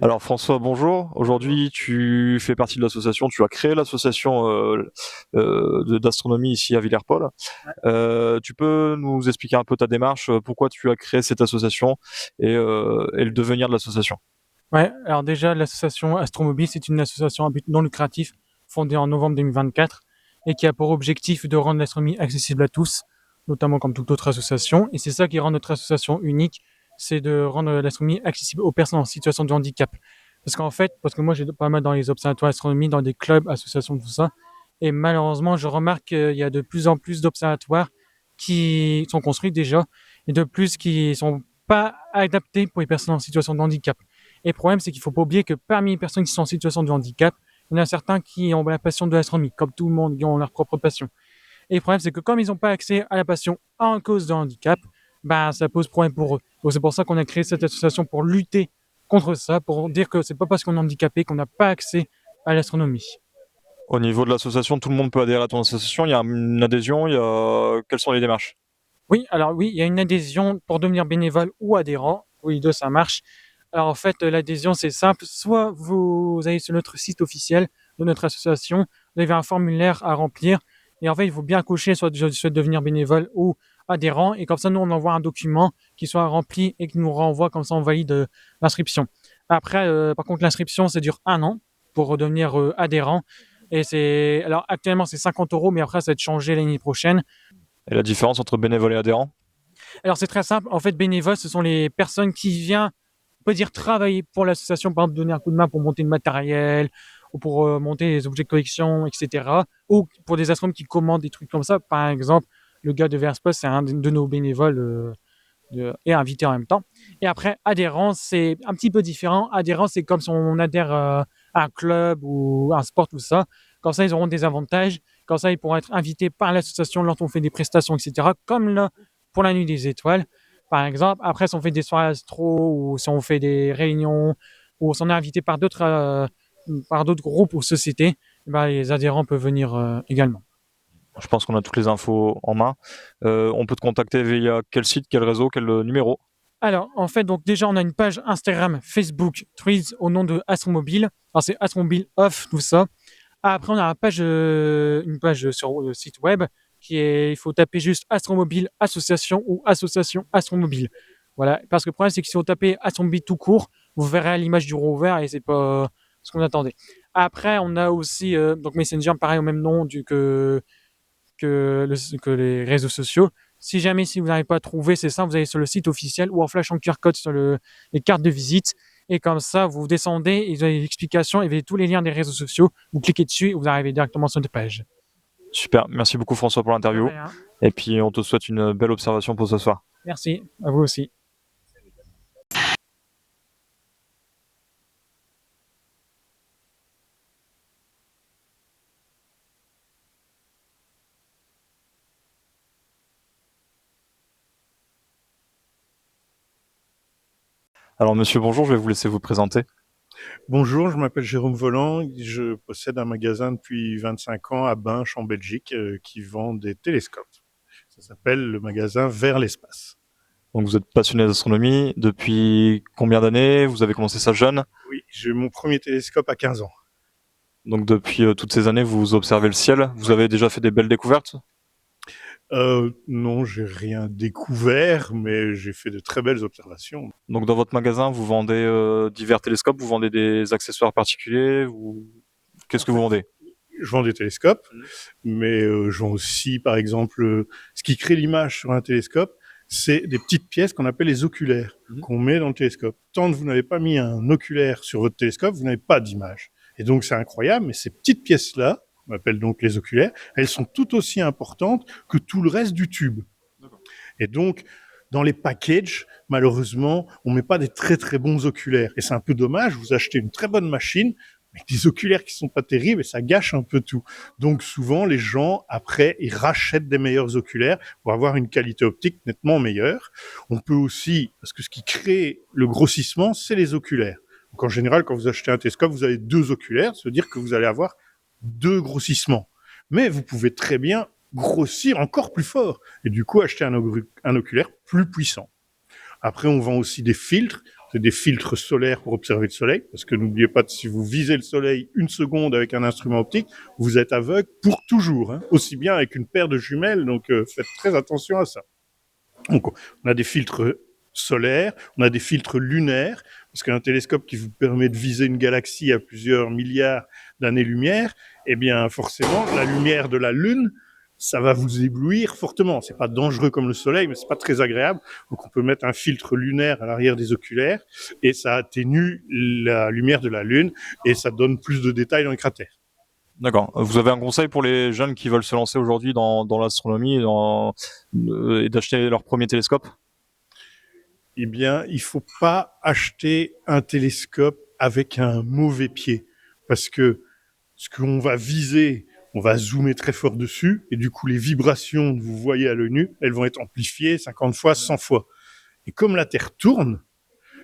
Alors François, bonjour. Aujourd'hui, tu fais partie de l'association, tu as créé l'association d'astronomie ici à Villers-Paul. Tu peux nous expliquer un peu ta démarche, pourquoi tu as créé cette association et le devenir de l'association? Ouais, alors déjà, l'association Astromobile, c'est une association à but non lucratif fondée en novembre 2024 et qui a pour objectif de rendre l'astronomie accessible à tous, notamment comme toute autre association. Et c'est ça qui rend notre association unique, c'est de rendre l'astronomie accessible aux personnes en situation de handicap. Parce que moi j'ai pas mal dans les observatoires d'astronomie, dans des clubs, associations, tout ça, et malheureusement je remarque qu'il y a de plus en plus d'observatoires qui sont construits déjà, et de plus qui sont pas adaptés pour les personnes en situation de handicap. Et le problème, c'est qu'il ne faut pas oublier que parmi les personnes qui sont en situation de handicap, il y en a certains qui ont la passion de l'astronomie, comme tout le monde, qui ont leur propre passion. Et le problème, c'est que comme ils n'ont pas accès à la passion en cause de handicap, ben, ça pose problème pour eux. Donc c'est pour ça qu'on a créé cette association pour lutter contre ça, pour dire que c'est pas parce qu'on est handicapé qu'on n'a pas accès à l'astronomie. Au niveau de l'association, tout le monde peut adhérer à ton association, il y a une adhésion, quelles sont les démarches? Oui, alors oui, il y a une adhésion pour devenir bénévole ou adhérent. Oui, les deux, ça marche. Alors en fait, l'adhésion, c'est simple. Soit vous allez sur notre site officiel de notre association, vous avez un formulaire à remplir. Et en fait, il faut bien cocher soit je souhaite devenir bénévole ou adhérent. Et comme ça, nous, on envoie un document qui soit rempli et qui nous renvoie, comme ça, on valide l'inscription. Après, par contre, l'inscription, ça dure 1 an pour redevenir adhérent. Alors actuellement, c'est 50 €, mais après, ça va être changé l'année prochaine. Et la différence entre bénévole et adhérent? Alors c'est très simple. En fait, bénévoles, ce sont les personnes qui viennent, on peut dire, travailler pour l'association, par exemple donner un coup de main pour monter le matériel ou pour monter les objets de collection, etc. Ou pour des astronomes qui commandent des trucs comme ça. Par exemple, le gars de Verspost, c'est un de nos bénévoles et invité en même temps. Et après, adhérent, c'est un petit peu différent. Adhérent, c'est comme si on adhère à un club ou à un sport, tout ça. Comme ça, ils auront des avantages. Comme ça, ils pourront être invités par l'association lorsqu'on fait des prestations, etc. Comme là, pour la nuit des étoiles, par exemple. Après, si on fait des soirées astro ou si on fait des réunions ou si on est invité par d'autres groupes ou sociétés, ben, les adhérents peuvent venir également. Je pense qu'on a toutes les infos en main. On peut te contacter via quel site, quel réseau, quel numéro? Alors, en fait, donc déjà, on a une page Instagram, Facebook, Threads au nom de Astromobile. Alors, c'est Astromobile Off, tout ça. Après, on a une page sur le site web il faut taper juste Astromobile Association ou Association Astromobile. Voilà. Parce que le problème, c'est que si vous tapez Astromobile tout court, vous verrez l'image du rover et c'est pas ce qu'on attendait. Après, on a aussi donc Messenger, pareil au même nom que les réseaux sociaux. Si jamais si vous n'arrivez pas à trouver, c'est ça, vous allez sur le site officiel ou en flashant QR code sur les cartes de visite. Et comme ça, vous descendez, et vous avez l'explication, et vous avez tous les liens des réseaux sociaux. Vous cliquez dessus et vous arrivez directement sur notre page. Super, merci beaucoup François pour l'interview. Et puis on te souhaite une belle observation pour ce soir. Merci, à vous aussi. Alors monsieur, bonjour, je vais vous laisser vous présenter. Bonjour, je m'appelle Jérôme Voland, je possède un magasin depuis 25 ans à Binche en Belgique qui vend des télescopes. Ça s'appelle le magasin Vers l'espace. Donc vous êtes passionné d'astronomie depuis combien d'années? Vous avez commencé ça jeune? Oui, j'ai eu mon premier télescope à 15 ans. Donc depuis toutes ces années, vous observez le ciel. Vous avez déjà fait des belles découvertes? Non, j'ai rien découvert, mais j'ai fait de très belles observations. Donc dans votre magasin, vous vendez divers télescopes, vous vendez des accessoires particuliers, qu'est-ce que vous vendez? Je vends des télescopes, mais je vends aussi, par exemple, ce qui crée l'image sur un télescope, c'est des petites pièces qu'on appelle les oculaires, qu'on met dans le télescope. Tant que vous n'avez pas mis un oculaire sur votre télescope, vous n'avez pas d'image. Et donc c'est incroyable, mais ces petites pièces-là, on appelle donc les oculaires, elles sont tout aussi importantes que tout le reste du tube. Et donc, dans les packages, malheureusement, on met pas des très très bons oculaires. Et c'est un peu dommage, vous achetez une très bonne machine, avec des oculaires qui sont pas terribles et ça gâche un peu tout. Donc souvent, les gens, après, ils rachètent des meilleurs oculaires pour avoir une qualité optique nettement meilleure. On peut aussi, parce que ce qui crée le grossissement, c'est les oculaires. Donc en général, quand vous achetez un télescope, vous avez 2 oculaires, ça veut dire que vous allez avoir 2 grossissements. mais vous pouvez très bien grossir encore plus fort et du coup acheter un oculaire plus puissant. Après, on vend aussi des filtres. C'est des filtres solaires pour observer le soleil, parce que n'oubliez pas que si vous visez le soleil 1 seconde avec un instrument optique, vous êtes aveugle pour toujours, hein, aussi bien avec une paire de jumelles, donc faites très attention à ça. Donc, on a des filtres solaires, on a des filtres lunaires, parce qu'un télescope qui vous permet de viser une galaxie à plusieurs milliards d'années-lumière, eh bien forcément, la lumière de la Lune, ça va vous éblouir fortement. C'est pas dangereux comme le soleil, mais c'est pas très agréable. Donc on peut mettre un filtre lunaire à l'arrière des oculaires et ça atténue la lumière de la Lune et ça donne plus de détails dans les cratères. D'accord. Vous avez un conseil pour les jeunes qui veulent se lancer aujourd'hui dans l'astronomie et d'acheter leur premier télescope? Eh bien, il faut pas acheter un télescope avec un mauvais pied, parce que ce qu'on va viser, on va zoomer très fort dessus, et du coup, les vibrations que vous voyez à l'œil nu, elles vont être amplifiées 50 fois, 100 fois. Et comme la Terre tourne,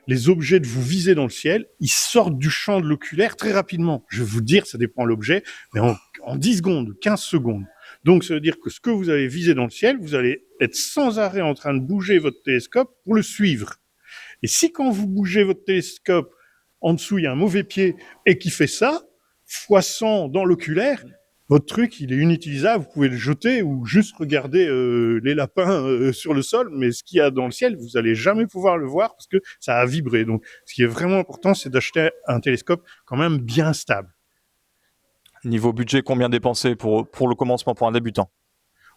les objets que vous visez dans le ciel, ils sortent du champ de l'oculaire très rapidement. Je vais vous dire, ça dépend de l'objet, mais en 10 secondes, 15 secondes. Donc, ça veut dire que ce que vous avez visé dans le ciel, vous allez être sans arrêt en train de bouger votre télescope pour le suivre. Et si quand vous bougez votre télescope, en dessous, il y a un mauvais pied et qui fait ça, fois 100 dans l'oculaire, votre truc, il est inutilisable, vous pouvez le jeter ou juste regarder les lapins sur le sol, mais ce qu'il y a dans le ciel, vous allez jamais pouvoir le voir parce que ça a vibré. Donc, ce qui est vraiment important, c'est d'acheter un télescope quand même bien stable. Niveau budget, combien dépenser pour le commencement, pour un débutant?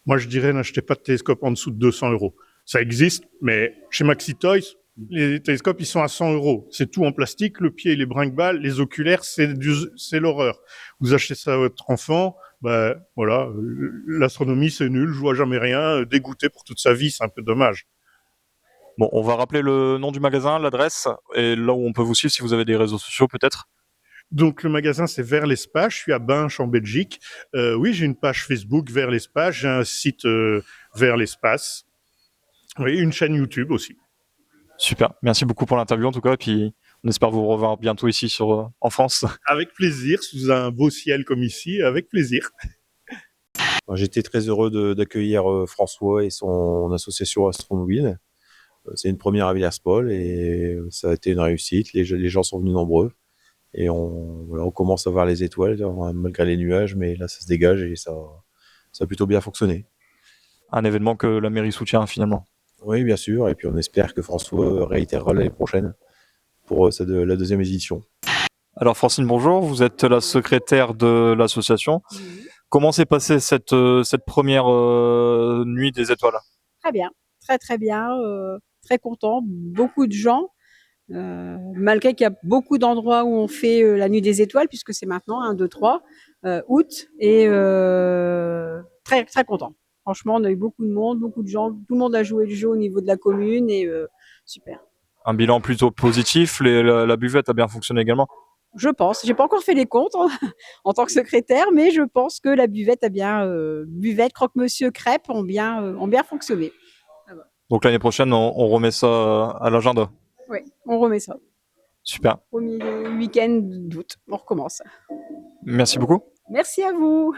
Moi, je dirais, n'achetez pas de télescope en dessous de 200 €. Ça existe, mais chez Maxi Toys, les télescopes, ils sont à 100 €. C'est tout en plastique, le pied, il est brinque-balle, les oculaires, c'est l'horreur. Vous achetez ça à votre enfant, ben voilà, l'astronomie, c'est nul, je vois jamais rien, dégoûté pour toute sa vie, c'est un peu dommage. Bon, on va rappeler le nom du magasin, l'adresse, et là où on peut vous suivre si vous avez des réseaux sociaux peut-être. Donc le magasin, c'est Vers l'Espace, je suis à Binche en Belgique. Oui, j'ai une page Facebook Vers l'Espace, j'ai un site Vers l'Espace. Oui, une chaîne YouTube aussi. Super, merci beaucoup pour l'interview en tout cas, et puis on espère vous revoir bientôt ici en France. Avec plaisir, sous un beau ciel comme ici, avec plaisir. J'étais très heureux d'accueillir François et son association Astromobile. C'est une première à Villers-Paul et ça a été une réussite. Les gens sont venus nombreux et on commence à voir les étoiles malgré les nuages, mais là ça se dégage et ça a plutôt bien fonctionné. Un événement que la mairie soutient finalement. Oui, bien sûr, et puis on espère que François réitérera l'année prochaine pour la deuxième édition. Alors Francine, bonjour, vous êtes la secrétaire de l'association. Comment s'est passée cette première nuit des étoiles? Très bien, très bien, très content, beaucoup de gens, malgré qu'il y a beaucoup d'endroits où on fait la nuit des étoiles, puisque c'est maintenant 1, 2, 3 août, et très content. Franchement, on a eu beaucoup de monde, beaucoup de gens, tout le monde a joué le jeu au niveau de la commune et super. Un bilan plutôt positif, la buvette a bien fonctionné également? Je pense, j'ai pas encore fait les comptes en tant que secrétaire, mais je pense que la buvette a bien, buvette, croque-monsieur, crêpes ont bien fonctionné. Donc l'année prochaine, on remet ça à l'agenda. Oui, on remet ça. Super. Premier week-end d'août, on recommence. Merci beaucoup. Merci à vous.